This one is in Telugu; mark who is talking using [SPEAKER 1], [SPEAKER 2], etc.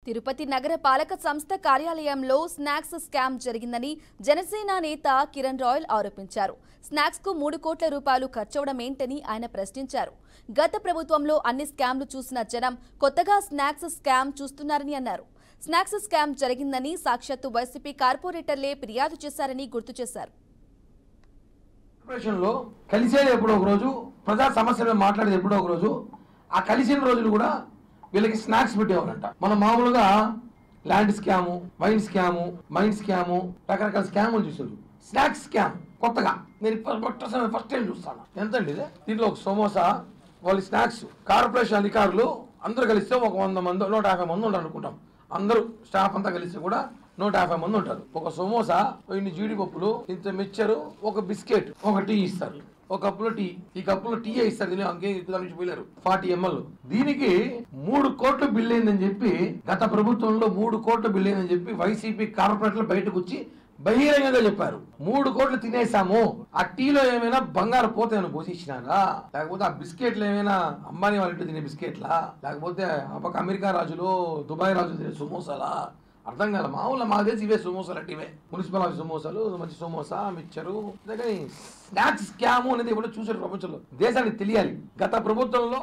[SPEAKER 1] తిరుపతి నగర పాలక సంస్థ కార్యాలయంలో స్నాక్స్ స్కామ్ జరిగిందని జనసేన నేత కిరణ్ రాయల్ ఆరోపించారు. స్నాక్స్ కు 3 కోట్ల రూపాయలు ఖర్చవడం ఏంటని ఆయన ప్రశ్నించారు. గత ప్రభుత్వంలో అన్ని స్కామ్లు చూసిన జనం కొత్తగా స్నాక్స్ స్కామ్ చూస్తున్నారని అన్నారు. స్నాక్స్ స్కామ్ జరిగిందని సాక్షాత్తు వైసీపీ కార్పొరేటర్లే ఫిర్యాదు చేశారని గుర్తు చేశారు.
[SPEAKER 2] కలిసేది ఎప్పుడో ఒక రోజు, ప్రజా సమస్యలు మాట్లాడేది ఎప్పుడో ఒక రోజు, ఆ కలిసిన రోజులు కూడా వీళ్ళకి స్నాక్స్ పెట్టేవారంట. మనం మామూలుగా land scam, wine scam, mind scam, రకరకాల స్కాములు చూసారు. స్నాక్స్ స్కామ్ కొత్తగా నేను ఫస్ట్ టైం చూస్తాను. ఎంతండి ఇది? దీంట్లో ఒక సమోసా, వాళ్ళు స్నాక్స్ కార్పొరేషన్ అధికారులు అందరూ కలిస్తే ఒక 100 మంది 150 మంది ఉంటారు అనుకుంటాం. అందరూ స్టాఫ్ అంతా కలిసి కూడా 150 మంది ఉంటారు. ఒక సమోసా, ఇన్ని జీడిపప్పులు, ఇంత మిక్చరు, ఒక బిస్కెట్, ఒక టీ ఇస్తారు. ఒక కప్పులో టీ, ఈ కప్పులో టీ ఇస్తారు. నుంచి పోయారు 40 ml. దీనికి 3 కోట్ల బిల్ అయిందని చెప్పి, గత ప్రభుత్వంలో 3 కోట్ల బిల్ అయిందని చెప్పి వైసీపీ కార్పొరేటర్లు బయటకు వచ్చి బహిరంగంగా చెప్పారు. 3 కోట్లు తినేసాము. ఆ టీలో ఏమైనా బంగారు పోతాయని పోషించినారా, లేకపోతే ఆ బిస్కెట్లు ఏమైనా అంబానీ వాళ్ళ ఇంటి తినే బిస్కెట్లా, లేకపోతే అమెరికా రాజులు, దుబాయ్ రాజులు తినే సమోసాలా? అర్థం కాదు. మామూలు మాకు తెలిసి ఇవే సమోసాలు అంటే ఇవే మున్సిపల్ ఆఫీస్ సమోసాలు, మంచి సమోసా, మిక్చరు. స్నాక్స్ స్కాము అనేది కూడా చూసారు ప్రపంచంలో. దేశానికి తెలియాలి. గత ప్రభుత్వంలో